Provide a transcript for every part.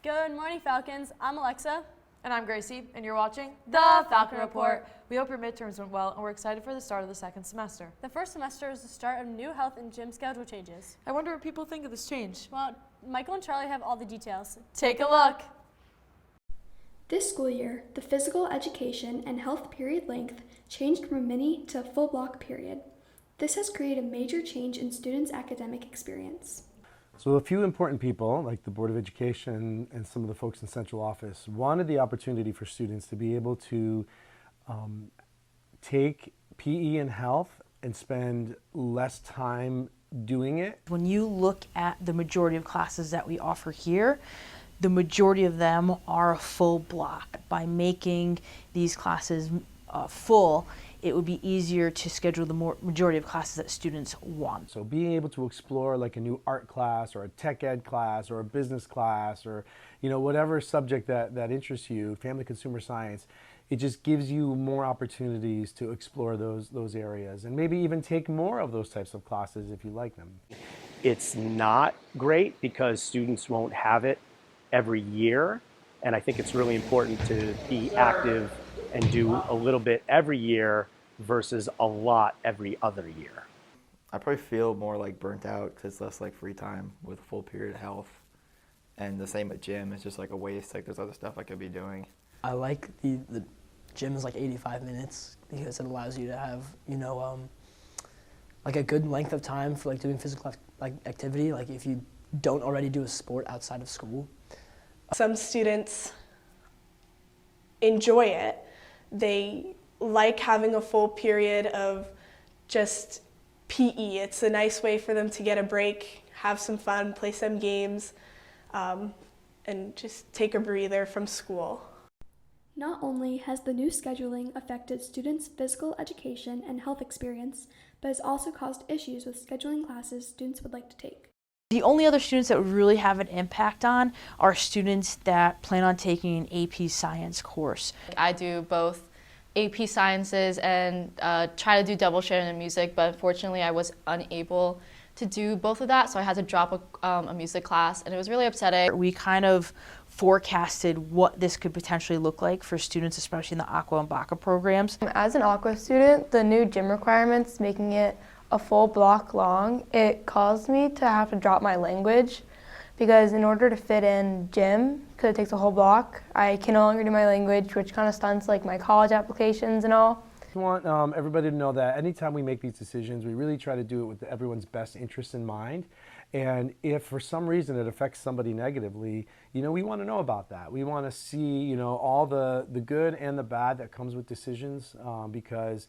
Good morning, Falcons. I'm Alexa. And I'm Gracie, and you're watching The Falcon Report. We hope your midterms went well, and we're excited for the start of the second semester. The first semester is the start of new health and gym schedule changes. I wonder what people think of this change. Well, Michael and Charlie have all the details. Take a look. This school year, the physical education and health period length changed from a mini to a full block period. This has created a major change in students' academic experience. So a few important people, like the Board of Education and some of the folks in central office, wanted the opportunity for students to be able to take PE and health and spend less time doing it. When you look at the majority of classes that we offer here, the majority of them are a full block. By making these classes full, it would be easier to schedule the majority of classes that students want. So being able to explore like a new art class or a tech ed class or a business class or whatever subject that interests you, family consumer science, it just gives you more opportunities to explore those areas and maybe even take more of those types of classes if you like them. It's not great because students won't have it every year, and I think it's really important to be active and do a little bit every year versus a lot every other year. I probably feel more like burnt out because it's less like free time with full period health. And the same at gym, it's just like a waste, like there's other stuff I could be doing. I like the gym is like 85 minutes because it allows you to have, like a good length of time for like doing physical activity, like if you don't already do a sport outside of school. Some students enjoy it. They like having a full period of just PE. It's a nice way for them to get a break, have some fun, play some games, and just take a breather from school. Not only has the new scheduling affected students' physical education and health experience, but has also caused issues with scheduling classes students would like to take. The only other students that would really have an impact on are students that plan on taking an AP Science course. I do both AP Sciences and try to do double share in music, but unfortunately I was unable to do both of that, so I had to drop a music class, and it was really upsetting. We kind of forecasted what this could potentially look like for students, especially in the Aqua and Baca programs. As an Aqua student, the new gym requirements making it a full block long, it caused me to have to drop my language because in order to fit in gym, because it takes a whole block, I can no longer do my language, which kind of stunts like my college applications and all. I want everybody to know that anytime we make these decisions, we really try to do it with everyone's best interest in mind. And if for some reason it affects somebody negatively, we want to know about that. We want to see, all the good and the bad that comes with decisions because,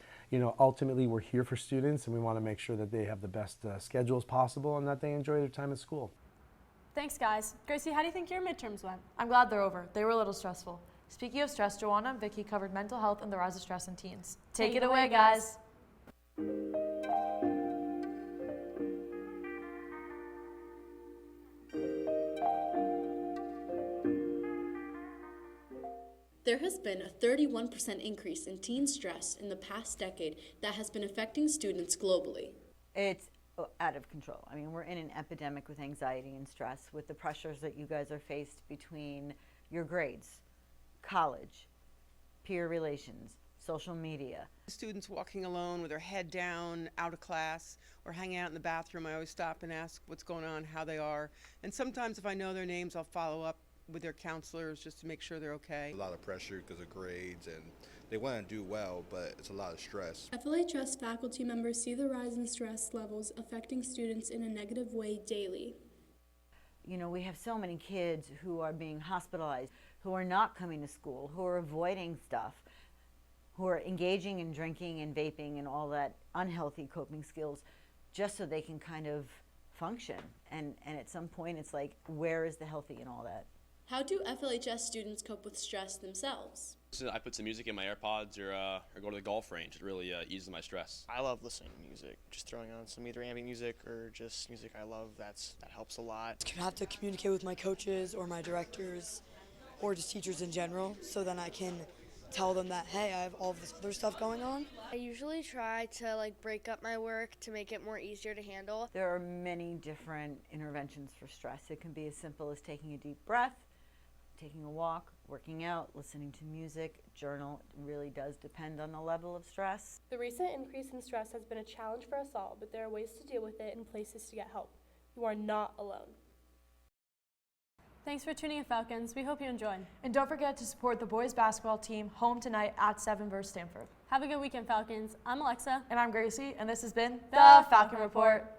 ultimately we're here for students and we want to make sure that they have the best schedules possible and that they enjoy their time at school. Thanks, guys. Gracie, how do you think your midterms went? I'm glad they're over. They were a little stressful. Speaking of stress, Joanna and Vicky covered mental health and the rise of stress in teens. Take it away, guys. There has been a 31% increase in teen stress in the past decade that has been affecting students globally. It's out of control. I mean, we're in an epidemic with anxiety and stress with the pressures that you guys are faced between your grades, college, peer relations, social media. Students walking alone with their head down, out of class, or hanging out in the bathroom, I always stop and ask what's going on, how they are. And sometimes if I know their names, I'll follow up with their counselors just to make sure they're okay. A lot of pressure because of grades, and they want to do well, but it's a lot of stress. FLHS faculty members see the rise in stress levels affecting students in a negative way daily. We have so many kids who are being hospitalized, who are not coming to school, who are avoiding stuff, who are engaging in drinking and vaping and all that unhealthy coping skills just so they can kind of function. And at some point it's like, where is the healthy in all that? How do FLHS students cope with stress themselves? I put some music in my AirPods or go to the golf range. It really eases my stress. I love listening to music. Just throwing on some either ambient music or just music I love, that helps a lot. I have to communicate with my coaches or my directors or just teachers in general so then I can tell them that, hey, I have all this other stuff going on. I usually try to break up my work to make it more easier to handle. There are many different interventions for stress. It can be as simple as taking a deep breath, taking a walk, working out, listening to music, journal. It really does depend on the level of stress. The recent increase in stress has been a challenge for us all, but there are ways to deal with it and places to get help. You are not alone. Thanks for tuning in, Falcons. We hope you enjoyed. And don't forget to support the boys basketball team home tonight at 7 versus Stanford. Have a good weekend, Falcons. I'm Alexa. And I'm Gracie, and this has been The Falcon Report.